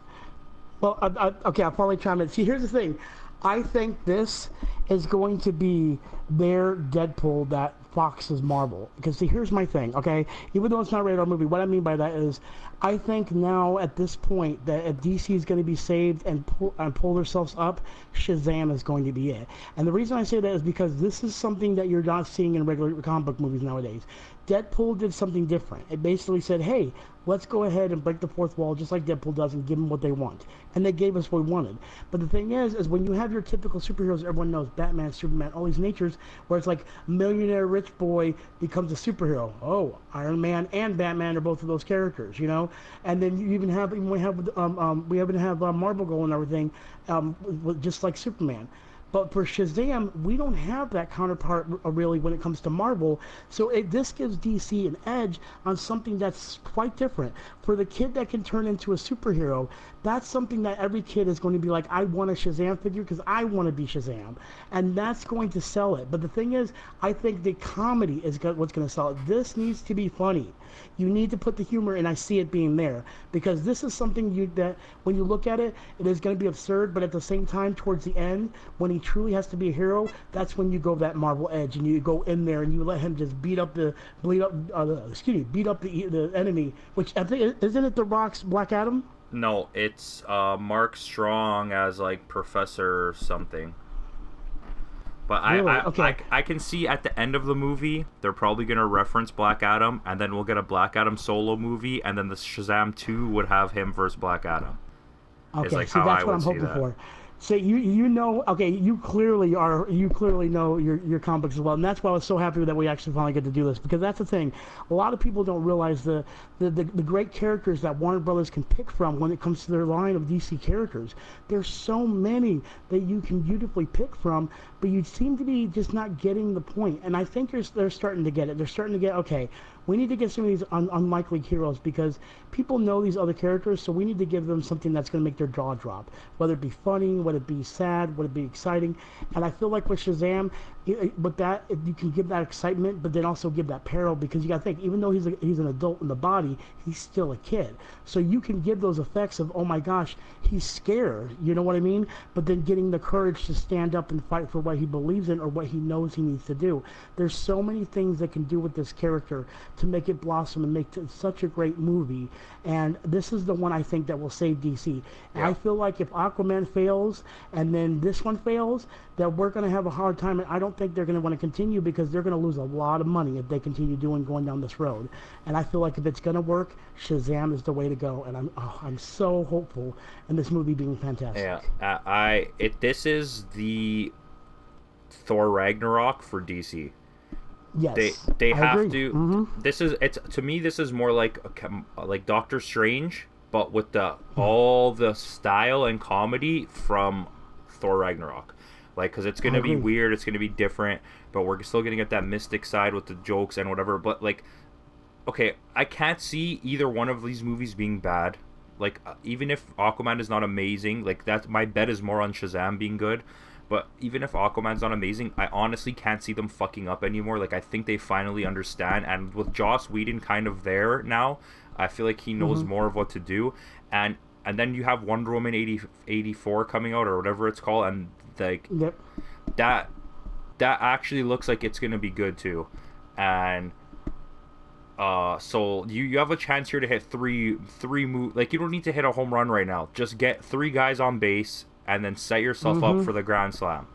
[SPEAKER 2] Well, okay, I'll probably chime in. See, here's the thing. I think this is going to be their Deadpool that Fox is Marvel. Because, see, here's my thing, okay? Even though it's not a rated R movie, what I mean by that is I think now at this point that if DC is going to be saved and pull themselves up, Shazam is going to be it. And the reason I say that is because this is something that you're not seeing in regular comic book movies nowadays. Deadpool did something different. It basically said, hey, let's go ahead and break the fourth wall just like Deadpool does and give them what they want. And they gave us what we wanted. But the thing is when you have your typical superheroes, everyone knows Batman, Superman, all these natures, where it's like millionaire rich boy becomes a superhero. Oh, Iron Man and Batman are both of those characters, you know? And then you even have, we even have Marvel Girl and everything, just like Superman. But for Shazam, we don't have that counterpart really when it comes to Marvel. So this gives DC an edge on something that's quite different. For the kid that can turn into a superhero, that's something that every kid is going to be like, I want a Shazam figure because I want to be Shazam. And that's going to sell it. But the thing is, I think the comedy is what's going to sell it. This needs to be funny. You need to put the humor, and I see it being there. Because this is something that, when you look at it, it is going to be absurd, but at the same time, towards the end, when he truly has to be a hero, that's when you go that Marvel edge, and you go in there, and you let him just beat up the enemy, which I think, isn't it The Rock's Black Adam?
[SPEAKER 1] no, it's Mark Strong as like Professor something. But
[SPEAKER 2] Really? Okay.
[SPEAKER 1] I can see at the end of the movie they're probably gonna reference Black Adam, and then we'll get a Black Adam solo movie, and then the Shazam 2 would have him versus Black Adam. Is
[SPEAKER 2] Okay,
[SPEAKER 1] like
[SPEAKER 2] see,
[SPEAKER 1] how
[SPEAKER 2] that's
[SPEAKER 1] I
[SPEAKER 2] what
[SPEAKER 1] would
[SPEAKER 2] I'm
[SPEAKER 1] see
[SPEAKER 2] hoping
[SPEAKER 1] that.
[SPEAKER 2] for. So you know, okay, you clearly know your comic books as well, and that's why I was so happy that we actually finally get to do this, because that's the thing. A lot of people don't realize the great characters that Warner Brothers can pick from when it comes to their line of DC characters. There's so many that you can beautifully pick from, but you seem to be just not getting the point. And I think they're starting to get it. They're starting to get, okay, we need to get some of these unlikely heroes because people know these other characters, so we need to give them something that's going to make their jaw drop, whether it be funny, whether it be sad, whether it be exciting. And I feel like with Shazam, with that, you can give that excitement, but then also give that peril, because you got to think, even though he's an adult in the body, he's still a kid. So you can give those effects of, oh my gosh, he's scared, you know what I mean? But then getting the courage to stand up and fight for what he believes in or what he knows he needs to do. There's so many things they can do with this character to make it blossom and make it such a great movie. And this is the one I think that will save DC. And I feel like if Aquaman fails and then this one fails, that we're going to have a hard time. And I don't think they're going to want to continue because they're going to lose a lot of money if they continue going down this road. And I feel like if it's going to work, Shazam is the way to go. And I'm so hopeful in this movie being fantastic.
[SPEAKER 1] Yeah, this is the Thor Ragnarok for DC.
[SPEAKER 2] Yes,
[SPEAKER 1] they
[SPEAKER 2] I
[SPEAKER 1] have
[SPEAKER 2] agree.
[SPEAKER 1] to.
[SPEAKER 2] Mm-hmm.
[SPEAKER 1] It's to me this is more like Doctor Strange, but with all the style and comedy from Thor Ragnarok. Like, because it's gonna be weird, it's gonna be different, but we're still gonna get that mystic side with the jokes and whatever. But like, okay, I can't see either one of these movies being bad. Like, even if Aquaman is not amazing, like my bet is more on Shazam being good. But even if Aquaman's not amazing, I honestly can't see them fucking up anymore. Like, I think they finally understand. And with Joss Whedon kind of there now, I feel like he knows more of what to do. And and then you have Wonder Woman 84 coming out or whatever it's called, and like
[SPEAKER 2] Yep.
[SPEAKER 1] that actually looks like it's gonna be good too, and so you have a chance here to hit three like you don't need to hit a home run right now. Just get 3 guys on base and then set yourself up for the grand slam.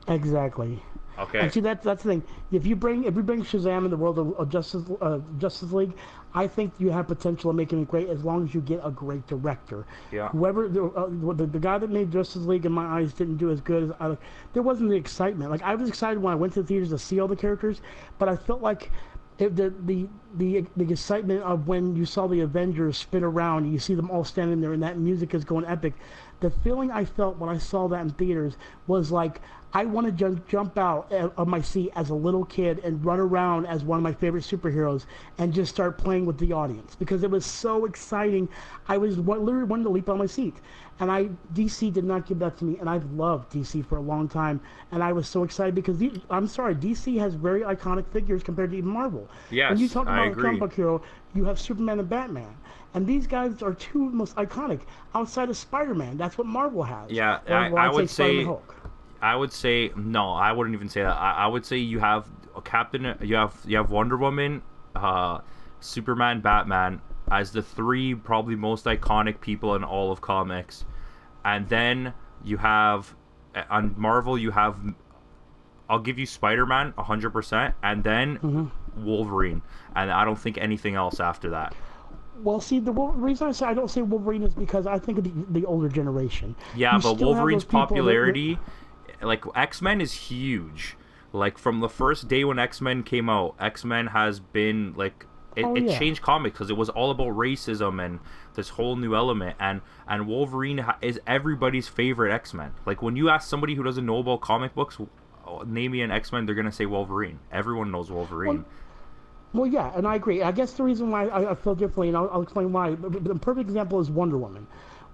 [SPEAKER 2] Exactly.
[SPEAKER 1] Okay.
[SPEAKER 2] And see, that's the thing. If you bring Shazam in the world of Justice League, I think you have potential of making it great as long as you get a great director.
[SPEAKER 1] Yeah.
[SPEAKER 2] Whoever the guy that made Justice League in my eyes didn't do as good as there wasn't the excitement. Like, I was excited when I went to the theaters to see all the characters, but I felt like the excitement of when you saw the Avengers spin around and you see them all standing there and that music is going epic. The feeling I felt when I saw that in theaters was like I want to jump out of my seat as a little kid and run around as one of my favorite superheroes and just start playing with the audience because it was so exciting. I was literally wanting to leap on my seat. And DC did not give that to me, and I've loved DC for a long time, and I was so excited because I'm sorry, DC has very iconic figures compared to even Marvel.
[SPEAKER 1] Yes,
[SPEAKER 2] when you talk
[SPEAKER 1] I
[SPEAKER 2] about
[SPEAKER 1] agree.
[SPEAKER 2] a comic book hero, you have Superman and Batman, and these guys are two most iconic outside of Spider-Man. That's what Marvel has.
[SPEAKER 1] Yeah,
[SPEAKER 2] I would say Hulk.
[SPEAKER 1] I would say no. I wouldn't even say that. I would say you have a Captain. You have Wonder Woman, Superman, Batman as the 3 probably most iconic people in all of comics, and then you have on Marvel you have. I'll give you Spider-Man 100%, and then Wolverine, and I don't think anything else after that.
[SPEAKER 2] Well, see, the reason I say I don't say Wolverine is because I think of the older generation.
[SPEAKER 1] Yeah,
[SPEAKER 2] You
[SPEAKER 1] but
[SPEAKER 2] still have
[SPEAKER 1] Wolverine's
[SPEAKER 2] those people
[SPEAKER 1] popularity, like X-Men is huge. Like from the first day when X-Men came out, X-Men has been like it changed comics because it was all about racism and this whole new element, and Wolverine is everybody's favorite X-Men. Like when you ask somebody who doesn't know about comic books, name me an X-Men, they're gonna say Wolverine. Everyone knows Wolverine.
[SPEAKER 2] Well, yeah, and I agree. I guess the reason why I feel differently, and I'll explain why. The perfect example is Wonder Woman.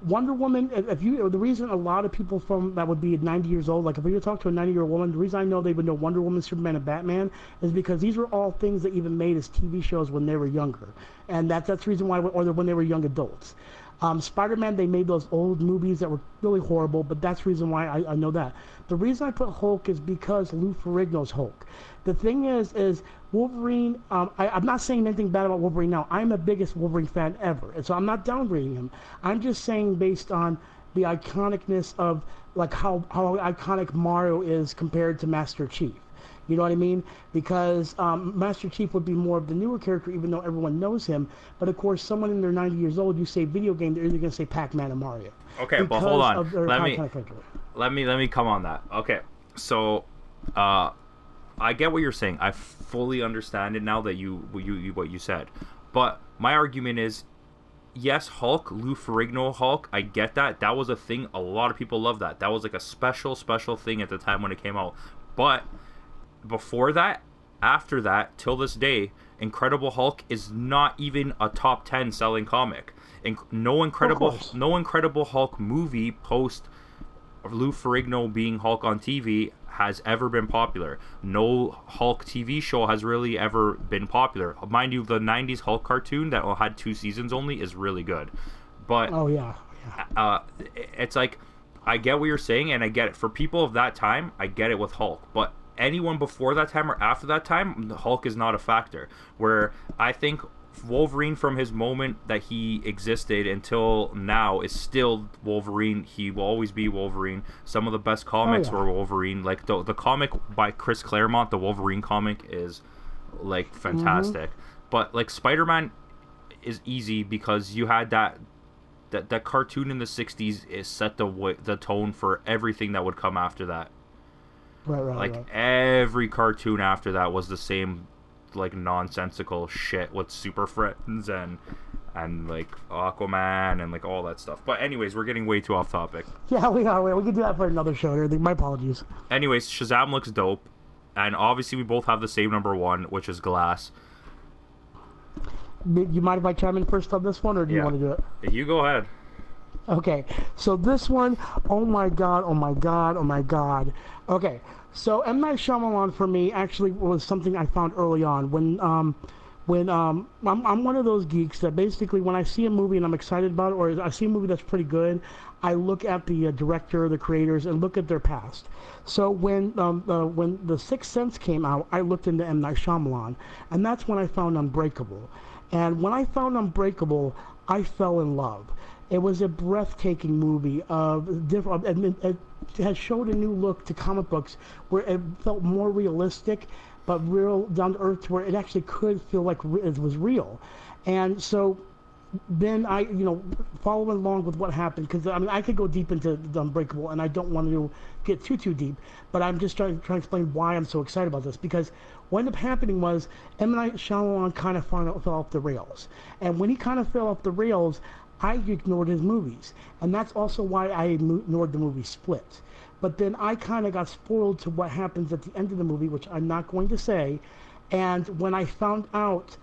[SPEAKER 2] Wonder Woman, the reason a lot of people from that would be 90 years old, like if we were to talk to a 90-year-old woman, the reason I know they would know Wonder Woman, Superman, and Batman is because these were all things that even made as TV shows when they were younger, and that's the reason why, or when they were young adults. Spider-Man, they made those old movies that were really horrible, but that's the reason why I know that. The reason I put Hulk is because Lou Ferrigno's Hulk. The thing is Wolverine, I'm not saying anything bad about Wolverine now. I'm the biggest Wolverine fan ever, and so I'm not downgrading him. I'm just saying based on the iconicness of like how iconic Mario is compared to Master Chief. You know what I mean? Because Master Chief would be more of the newer character, even though everyone knows him. But of course, someone in their 90 years old, you say video game, they're either going to say Pac-Man and Mario.
[SPEAKER 1] Okay, but hold on. Let me come on that. Okay, so I get what you're saying. I fully understand it now that what you said. But my argument is, yes, Hulk, Lou Ferrigno Hulk, I get that. That was a thing. A lot of people love that. That was like a special thing at the time when it came out. But before that, after that, till this day, Incredible Hulk is not even a top 10 selling comic. No Incredible Hulk movie post Lou Ferrigno being Hulk on TV has ever been popular. No Hulk TV show has really ever been popular. Mind you, the 90s Hulk cartoon that had 2 seasons only is really good. But it's like, I get what you're saying, and I get it. For people of that time, I get it with Hulk. But anyone before that time or after that time, Hulk is not a factor. Where I think Wolverine, from his moment that he existed until now, is still Wolverine. He will always be Wolverine. Some of the best comics were Wolverine. Like the comic by Chris Claremont, the Wolverine comic, is like fantastic. But like Spider-Man is easy because you had that cartoon in the 60s is set the tone for everything that would come after that. Right. Every cartoon after that was the same, like nonsensical shit with Super Friends and like Aquaman and like all that stuff. But anyways, we're getting way too off topic.
[SPEAKER 2] Yeah, we are. We can do that for another show. My apologies.
[SPEAKER 1] Anyways, Shazam looks dope, and obviously we both have the same number 1, which is Glass.
[SPEAKER 2] You mind if I chime in first on this one, or do you want to do it?
[SPEAKER 1] You go ahead.
[SPEAKER 2] Okay, so this one, oh my god. Okay, so M. Night Shyamalan for me actually was something I found early on when when I'm one of those geeks that basically when I see a movie and I'm excited about it, or I see a movie that's pretty good, I look at the director, the creators, and look at their past. So when The Sixth Sense came out, I looked into M. Night Shyamalan, and that's when I found Unbreakable. And when I found Unbreakable, I fell in love. It was a breathtaking movie of different. It has showed a new look to comic books where it felt more realistic, but real down to earth, to where it actually could feel like it was real. And so then I, following along with what happened, because I mean I could go deep into the Unbreakable, and I don't want to get too deep, but I'm just trying to explain why I'm so excited about this. Because what ended up happening was M. Night Shyamalan kind of fell off the rails, and when he kind of fell off the rails, I ignored his movies, and that's also why I ignored the movie Split. But then I kind of got spoiled to what happens at the end of the movie, which I'm not going to say. And when I found out,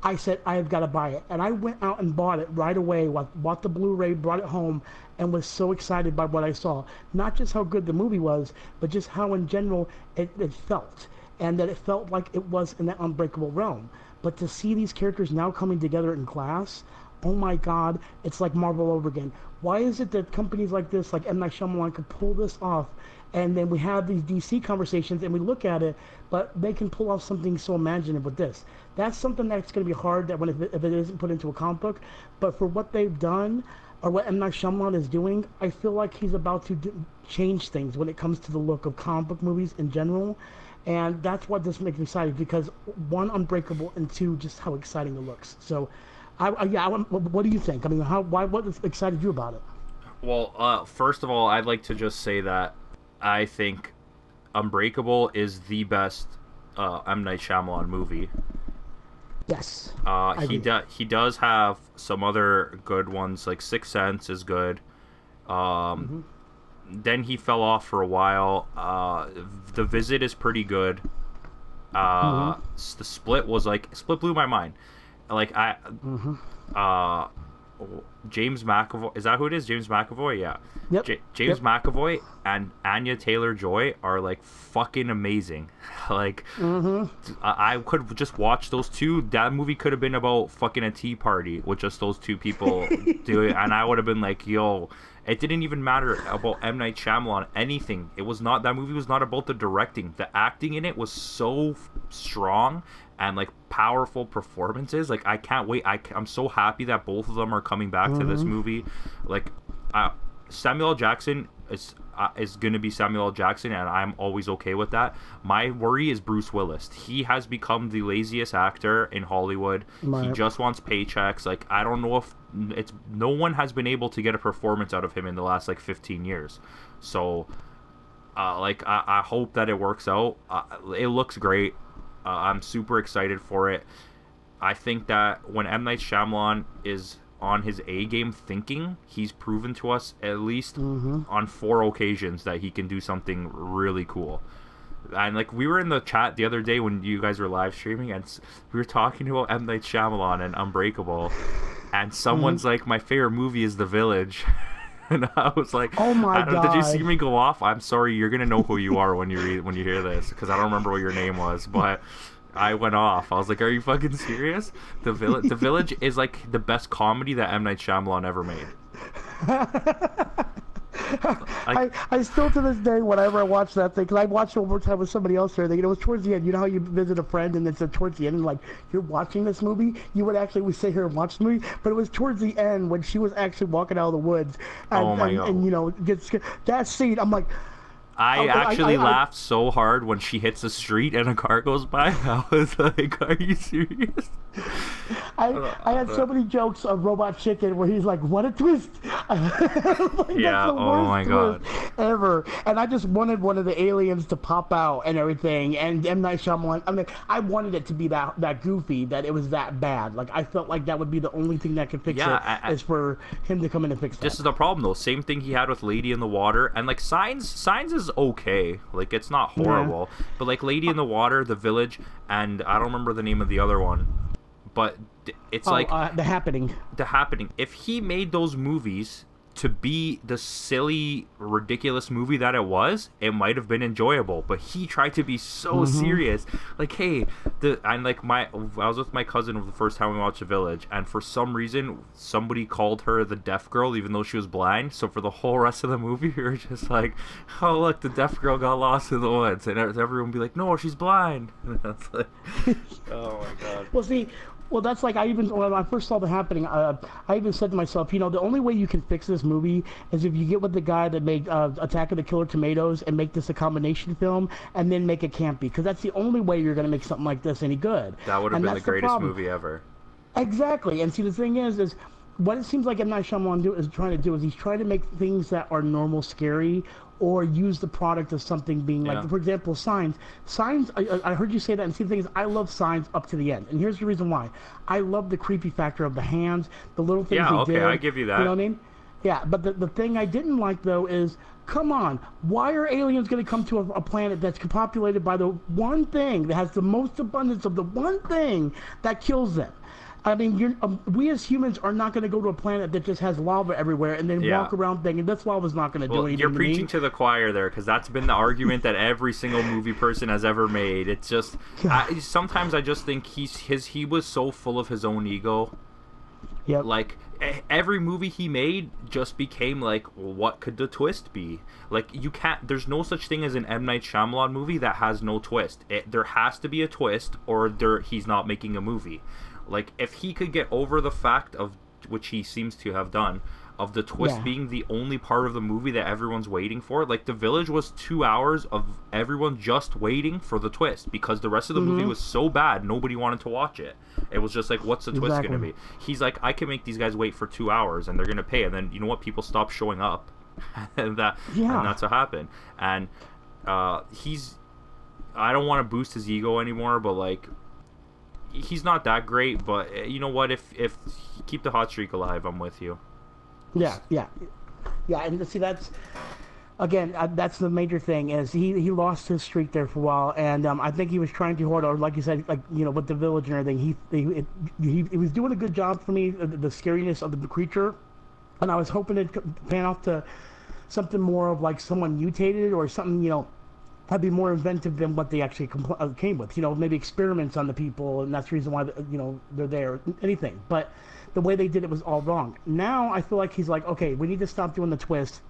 [SPEAKER 2] I said, I have got to buy it. And I went out and bought it right away, bought the Blu-ray, brought it home, and was so excited by what I saw. Not just how good the movie was, but just how in general it felt. And that it felt like it was in that Unbreakable realm. But to see these characters now coming together in class, oh my God, it's like Marvel over again. Why is it that companies like this, like M. Night Shyamalan, could pull this off, and then we have these DC conversations and we look at it, but they can pull off something so imaginative with this? That's something that's going to be hard that if it isn't put into a comic book. But for what they've done, or what M. Night Shyamalan is doing, I feel like he's about to change things when it comes to the look of comic book movies in general. And that's what this makes me excited, because one, Unbreakable, and two, just how exciting it looks. So what do you think? I mean, what excited you about it?
[SPEAKER 1] Well, first of all, I'd like to just say that I think Unbreakable is the best M. Night Shyamalan movie.
[SPEAKER 2] Yes.
[SPEAKER 1] He does have some other good ones, like Sixth Sense is good. Then he fell off for a while. The Visit is pretty good. The Split blew my mind. Like James McAvoy, is that who it is? James McAvoy, yeah.
[SPEAKER 2] Yep.
[SPEAKER 1] James McAvoy and Anya Taylor-Joy are like fucking amazing. Like, I could just watch those two. That movie could have been about fucking a tea party with just those two people doing it, and I would have been like, yo. It didn't even matter about M. Night Shyamalan, anything. That movie was not about the directing. The acting in it was so strong and like powerful performances. Like, I can't wait. I'm so happy that both of them are coming back to this movie. Like, Samuel L. Jackson is going to be Samuel L. Jackson, and I'm always okay with that. My worry is Bruce Willis. He has become the laziest actor in Hollywood. Right. He just wants paychecks. Like, I don't know if no one has been able to get a performance out of him in the last like 15 years. So I hope that it works out. It looks great. I'm super excited for it. I think that when M. Night Shyamalan is on his A game thinking, he's proven to us at least on 4 occasions that he can do something really cool. And like, we were in the chat the other day when you guys were live streaming, and we were talking about M. Night Shyamalan and Unbreakable, and someone's like, my favorite movie is The Village. And I was like,
[SPEAKER 2] oh my God,
[SPEAKER 1] did you see me go off? I'm sorry, you're gonna know who you are when you hear this, because I don't remember what your name was, but I went off. I was like, are you fucking serious? The Village is like the best comedy that M. Night Shyamalan ever made.
[SPEAKER 2] I still to this day, whenever I watch that thing, because I watched it one more time with somebody else there, it was towards the end. You know how you visit a friend and it's towards the end, and like, you're watching this movie, we sit here and watch the movie, but it was towards the end when she was actually walking out of the woods, and gets that scene. I'm like,
[SPEAKER 1] I actually laughed so hard when she hits the street and a car goes by. I was like, are you serious?
[SPEAKER 2] I had so many jokes of Robot Chicken where he's like, what a twist. Like,
[SPEAKER 1] yeah, oh my God.
[SPEAKER 2] Ever. And I just wanted one of the aliens to pop out and everything. And M. Night Shyamalan, I mean, I wanted it to be that goofy, that it was that bad. Like, I felt like that would be the only thing that could fix it, is for him to come in and fix that.
[SPEAKER 1] This is the problem, though. Same thing he had with Lady in the Water. And, like, Signs is okay. Like, it's not horrible. Yeah. But, like, Lady in the Water, The Village, and I don't remember the name of the other one. But it's
[SPEAKER 2] The Happening.
[SPEAKER 1] The Happening. If he made those movies to be the silly, ridiculous movie that it was, it might have been enjoyable. But he tried to be so serious. Like, hey, I was with my cousin the first time we watched The Village, and for some reason, somebody called her the deaf girl, even though she was blind. So for the whole rest of the movie, we were just like, oh, look, the deaf girl got lost in the woods. And everyone would be like, no, she's blind. And that's like, oh my God.
[SPEAKER 2] Well, see, that's like when I first saw that happening, I even said to myself, the only way you can fix this movie is if you get with the guy that made Attack of the Killer Tomatoes and make this a combination film and then make it campy, because that's the only way you're going to make something like this any good.
[SPEAKER 1] That would have been the greatest movie ever.
[SPEAKER 2] Exactly. And see, the thing is what it seems like M. Night Shyamalan is trying to do is he's trying to make things that are normal scary, or use the product of something being like, for example, Signs. I heard you say that, and see, the thing is, I love Signs up to the end, and here's the reason why. I love the creepy factor of the hands, the little things they did.
[SPEAKER 1] I give you that.
[SPEAKER 2] You know what I mean? Yeah, but the thing I didn't like, though, is, come on, why are aliens going to come to a planet that's populated by the one thing that has the most abundance of the one thing that kills them? I mean, we as humans are not going to go to a planet that just has lava everywhere and then walk around thinking this lava's not going to do anything.
[SPEAKER 1] You're preaching to the choir there, because that's been the argument that every single movie person has ever made. It's just sometimes I just think he was so full of his own ego.
[SPEAKER 2] Yep.
[SPEAKER 1] Like every movie he made just became like, what could the twist be? Like there's no such thing as an M. Night Shyamalan movie that has no twist. There has to be a twist, or he's not making a movie. Like, if he could get over the fact of, which he seems to have done, of the twist being the only part of the movie that everyone's waiting for. Like, The Village was 2 hours of everyone just waiting for the twist, because the rest of the movie was so bad, nobody wanted to watch it. It was just like, what's the twist going to be? He's like, I can make these guys wait for 2 hours, and they're going to pay. And then, you know what? People stop showing up. and that's what happened. And I don't want to boost his ego anymore, but, like, he's not that great, but you know what? If keep the hot streak alive, I'm with you.
[SPEAKER 2] Yeah. And see, that's that's the major thing, is he lost his streak there for a while, and I think he was trying too hard, or like you said, like with The Village and everything, he was doing a good job for me, the scariness of the creature, and I was hoping it'd pan off to something more of like someone mutated or something, that'd be more inventive than what they actually came with. Maybe experiments on the people, and that's the reason why they're there. Anything, but the way they did it was all wrong. Now I feel like he's like, okay, we need to stop doing the twist.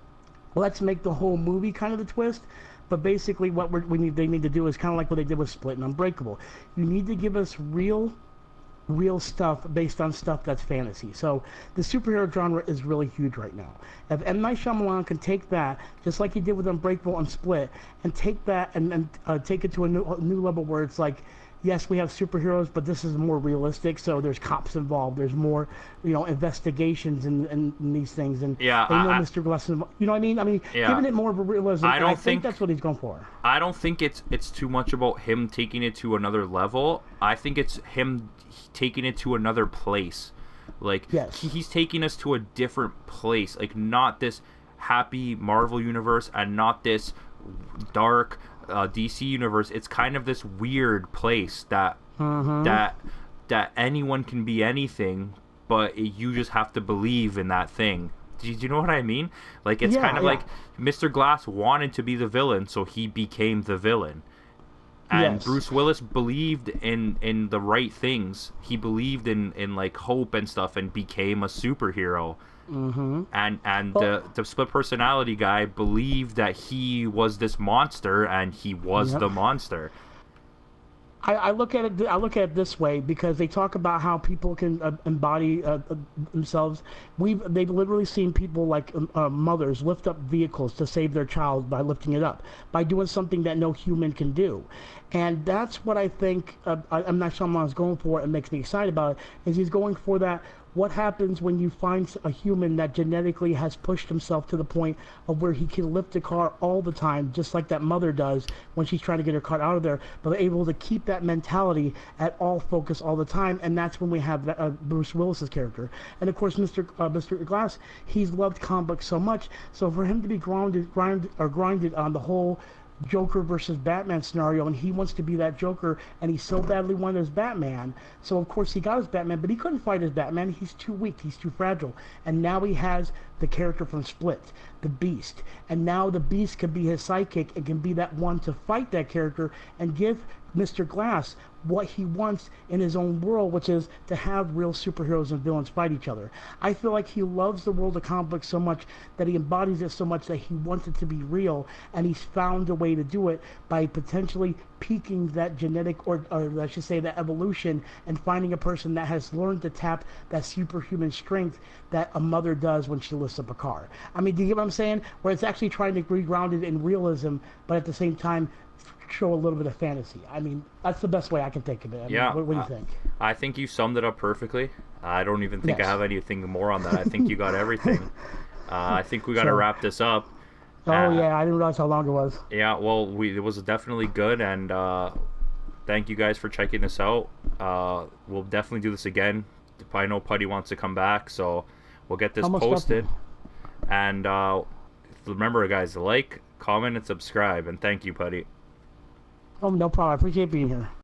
[SPEAKER 2] Let's make the whole movie kind of the twist. But basically, what they need to do is kind of like what they did with Split and Unbreakable. You need to give us real stuff based on stuff that's fantasy. So the superhero genre is really huge right now. If M. Night Shyamalan can take that, just like he did with Unbreakable and Split, and take that and take it to a new level where it's like, yes, we have superheroes, but this is more realistic. So there's cops involved. There's more, investigations and these things. And Mr. Glass. You know what I mean? Giving it more of a realism. I think that's what he's going for.
[SPEAKER 1] I don't think it's too much about him taking it to another level. I think it's him taking it to another place. Like, he's taking us to a different place. Like, not this happy Marvel universe and not this dark DC universe. It's kind of this weird place that that anyone can be anything, but you just have to believe in that thing. Do you know what I mean? Like, it's kind of like Mr. Glass wanted to be the villain, so he became the villain. And Bruce Willis believed in the right things. He believed in like hope and stuff, and became a superhero. And the split personality guy believed that he was this monster, and he was the monster.
[SPEAKER 2] I look at it this way, because they talk about how people can embody themselves. They've literally seen people like mothers lift up vehicles to save their child by lifting it up, by doing something that no human can do. And that's what I think M. Night Shyamalan is going for, and makes me excited about it, is he's going for that. What happens when you find a human that genetically has pushed himself to the point of where he can lift a car all the time, just like that mother does when she's trying to get her car out of there, but able to keep that mentality at all focus all the time? And that's when we have Bruce Willis's character. And of course, Mr. Glass, he's loved comic books so much, so for him to be grounded on the whole Joker versus Batman scenario, and he wants to be that Joker, and he so badly wanted his Batman. So of course he got his Batman, but he couldn't fight his Batman. He's too weak. He's too fragile. And now he has the character from Split, the Beast, and now the Beast can be his sidekick and can be that one to fight that character and give Mr. Glass what he wants in his own world, which is to have real superheroes and villains fight each other. I feel like he loves the world of comic books so much that he embodies it so much that he wants it to be real, and he's found a way to do it by potentially peaking that genetic, or I should say that evolution, and finding a person that has learned to tap that superhuman strength that a mother does when she lifts up a car. I mean, do you get what I'm saying? Where it's actually trying to be grounded in realism, but at the same time show a little bit of fantasy. I mean, that's the best way I can think of it. I
[SPEAKER 1] Yeah.
[SPEAKER 2] mean, what do you think?
[SPEAKER 1] I think you summed it up perfectly. I don't even think I
[SPEAKER 2] Yes.
[SPEAKER 1] have anything more on that. I think you got everything. I think we got to
[SPEAKER 2] So-
[SPEAKER 1] wrap this up.
[SPEAKER 2] Oh yeah, I didn't realize how long it was.
[SPEAKER 1] Yeah, well, it was definitely good, and thank you guys for checking us out. We'll definitely do this again. I know Putty wants to come back, so we'll get this
[SPEAKER 2] Almost
[SPEAKER 1] posted. And remember, guys, like, comment, and subscribe. And thank you, Putty.
[SPEAKER 2] Oh, no problem. I appreciate being here.